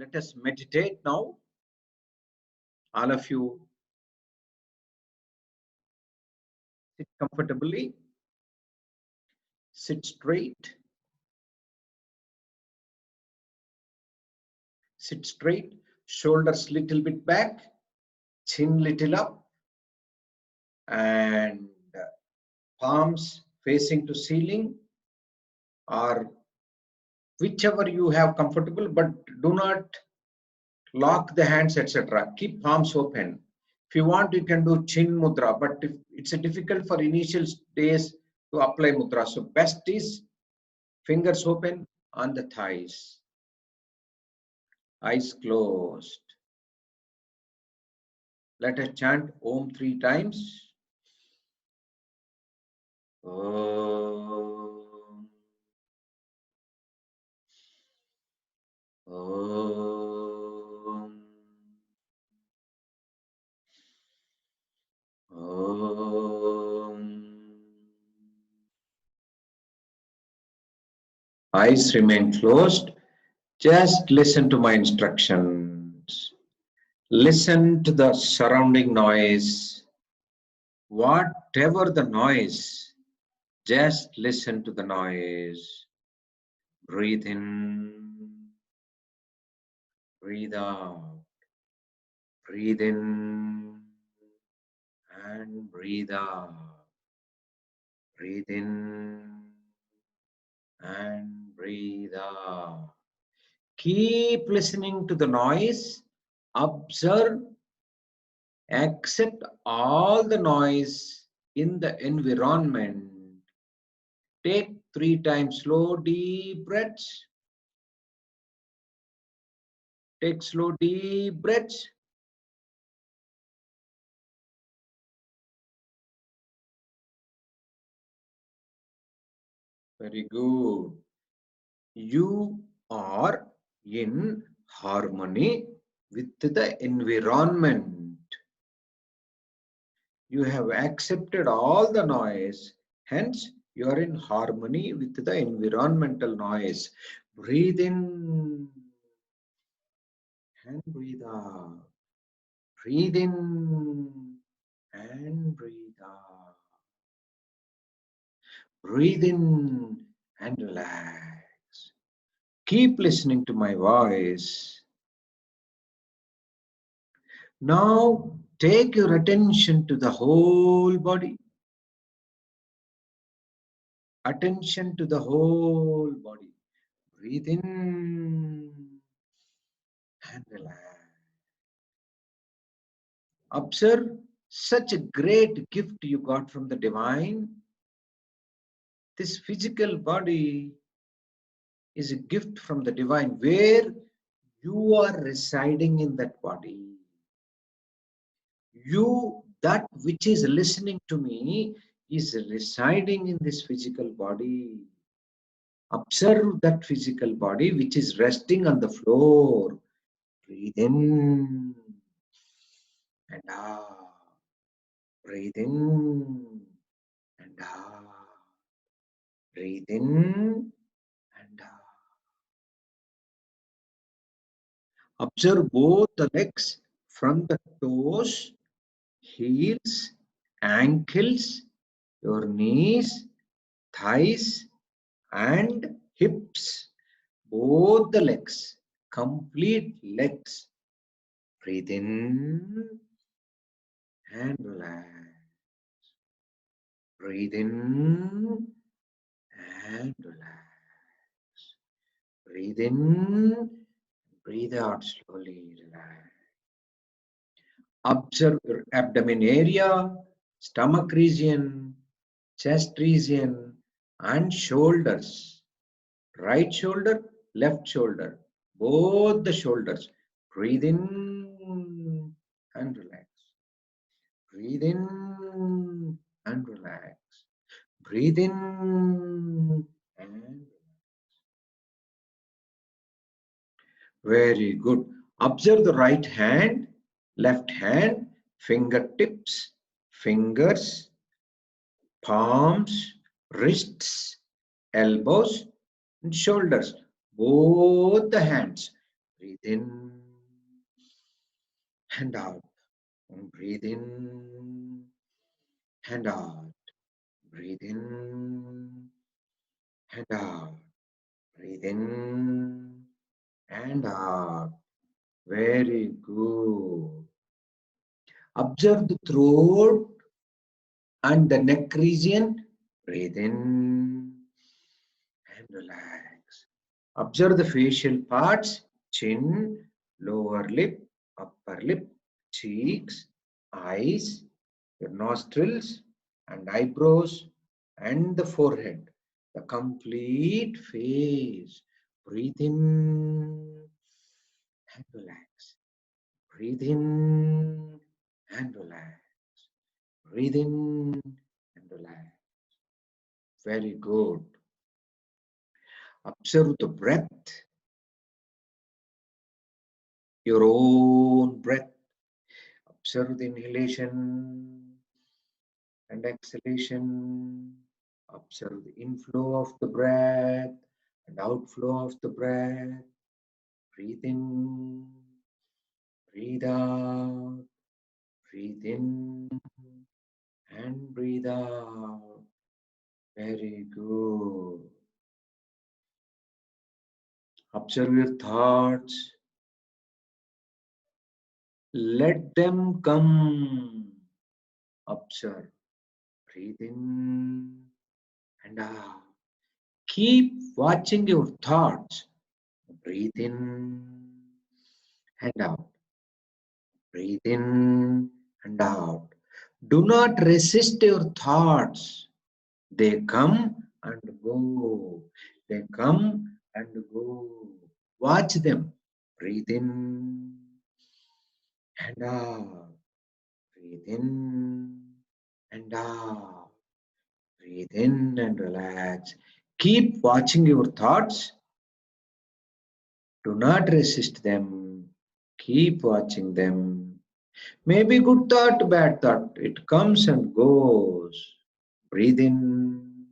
Let us meditate now. All of you sit comfortably, sit straight, shoulders little bit back, chin little up, and palms facing to ceiling, or whichever you have comfortable, but do not lock the hands, etc. Keep palms open. If you want, you can do chin mudra, but if it's difficult for initial days to apply mudra, so best is fingers open on the thighs, eyes closed. Let us chant Om 3 times. Om. Om. Om. Eyes remain closed. Just listen to my instructions. Listen to the surrounding noise. Whatever the noise, just listen to the noise. Breathe in, breathe out, breathe in and breathe out. Breathe in and breathe out. Keep listening to the noise. Observe, accept all the noise in the environment. Take 3 times slow, deep breaths. Take slow, deep breaths. Very good. You are in harmony with the environment. You have accepted all the noise, hence you are in harmony with the environmental noise. Breathe in and breathe out. Breathe in and breathe out. Breathe in and relax. Keep listening to my voice. Now take your attention to the whole body. Attention to the whole body. Breathe in and relax. Observe such a great gift you got from the divine. This physical body is a gift from the divine, where you are residing in that body. You, that which is listening to me, is residing in this physical body. Observe that physical body which is resting on the floor. Breathe in and out. Breathe in and out. Breathe in and out. Observe both the legs from the toes, heels, ankles, your knees, thighs, and hips. Both the legs, complete legs. Breathe in and relax. Breathe in and relax. Breathe in, breathe out slowly, relax. Observe your abdomen area, stomach region, chest region, and shoulders. Right shoulder, left shoulder, both the shoulders. Breathe in and relax. Breathe in and relax. Breathe in and relax. Very good. Observe the right hand, left hand, fingertips, fingers, palms, wrists, elbows, and shoulders. Both the hands. Breathe in and out. And breathe in and out. Breathe in and out. Breathe in and out. Very good. Observe the throat and the neck region. Breathe in and relax. Observe the facial parts, chin, lower lip, upper lip, cheeks, eyes, your nostrils and eyebrows and the forehead, the complete face. Breathe in and relax. Breathe in and relax. Breathe in and relax. Very good. Observe the breath, your own breath. Observe the inhalation and exhalation. Observe the inflow of the breath and outflow of the breath. Breathe in, breathe out, breathe in and breathe out. Very good. Observe your thoughts. Let them come. Observe. Breathe in and out. Keep watching your thoughts. Breathe in and out. Breathe in and out. Do not resist your thoughts. They come and go. They come and go. Watch them. Breathe in and out. Breathe in and out. Breathe in and relax. Keep watching your thoughts. Do not resist them. Keep watching them. Maybe good thought, bad thought. It comes and goes. Breathe in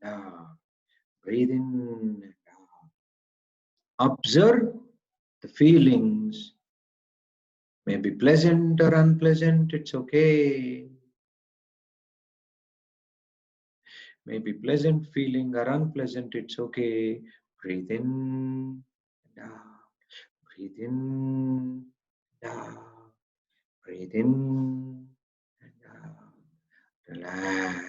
and out. Breathe in and out. Observe the feelings. Maybe pleasant or unpleasant. It's okay. Maybe pleasant feeling or unpleasant. It's okay. Breathe in and out. Breathe in and out. Breathe in and out. Relax.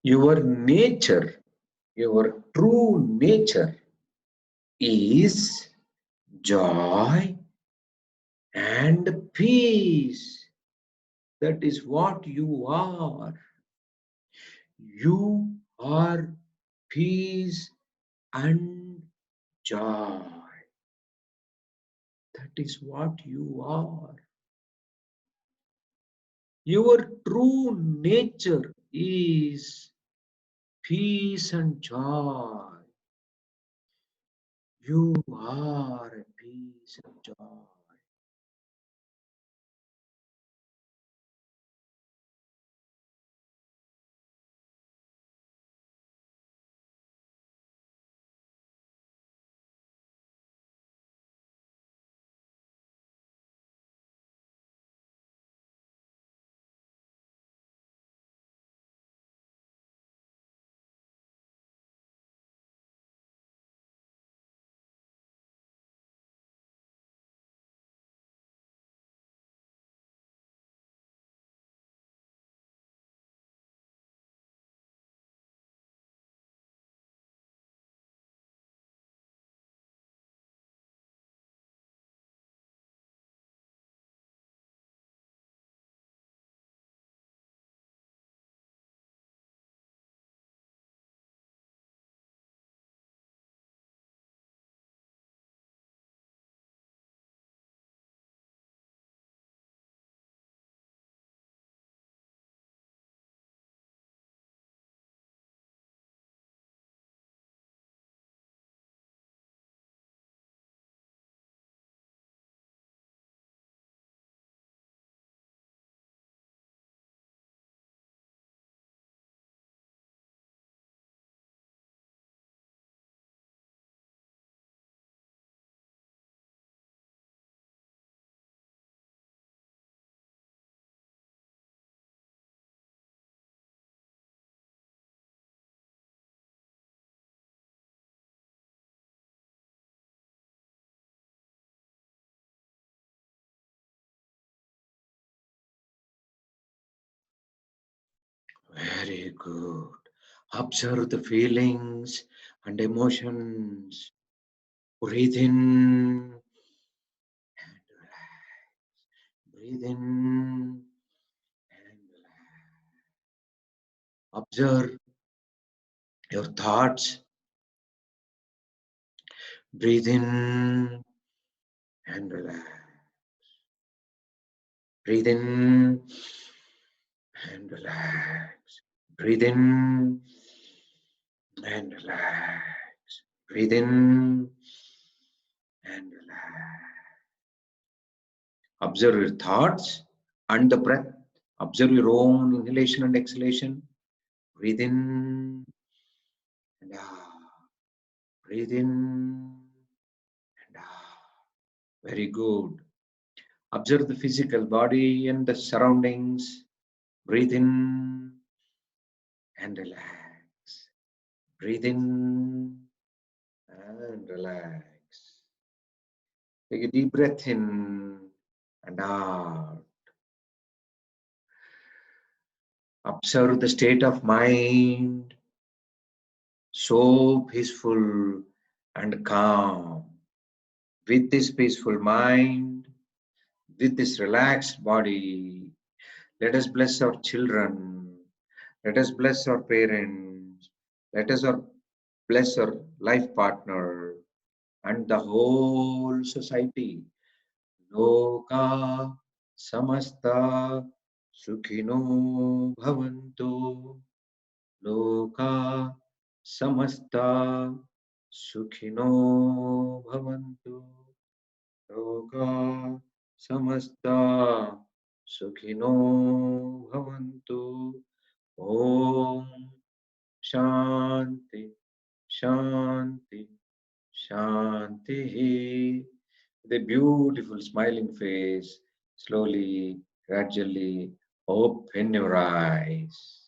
Your nature, your true nature is joy and peace. That is what you are. You are peace and joy. That is what you are. Your true nature is peace and joy. You are a peace and joy. Very good. Observe the feelings and emotions. Breathe in and relax. Breathe in and relax. Observe your thoughts. Breathe in and relax. Breathe in and relax. Breathe in and relax. Breathe in and relax. Observe your thoughts and the breath. Observe your own inhalation and exhalation. Breathe in and out. Breathe in and out. Very good. Observe the physical body and the surroundings. Breathe in and relax. Breathe in and relax. Take a deep breath in and out. Observe the state of mind, so peaceful and calm. With this peaceful mind, with this relaxed body, let us bless our children. Let us bless our parents. Let us bless our life partner and the whole society. Loka samasta sukhino bhavantu. Loka samasta sukhino bhavantu. Loka samasta sukhino bhavantu. Om Shanti Shanti Shanti. With a beautiful smiling face, slowly, gradually open your eyes.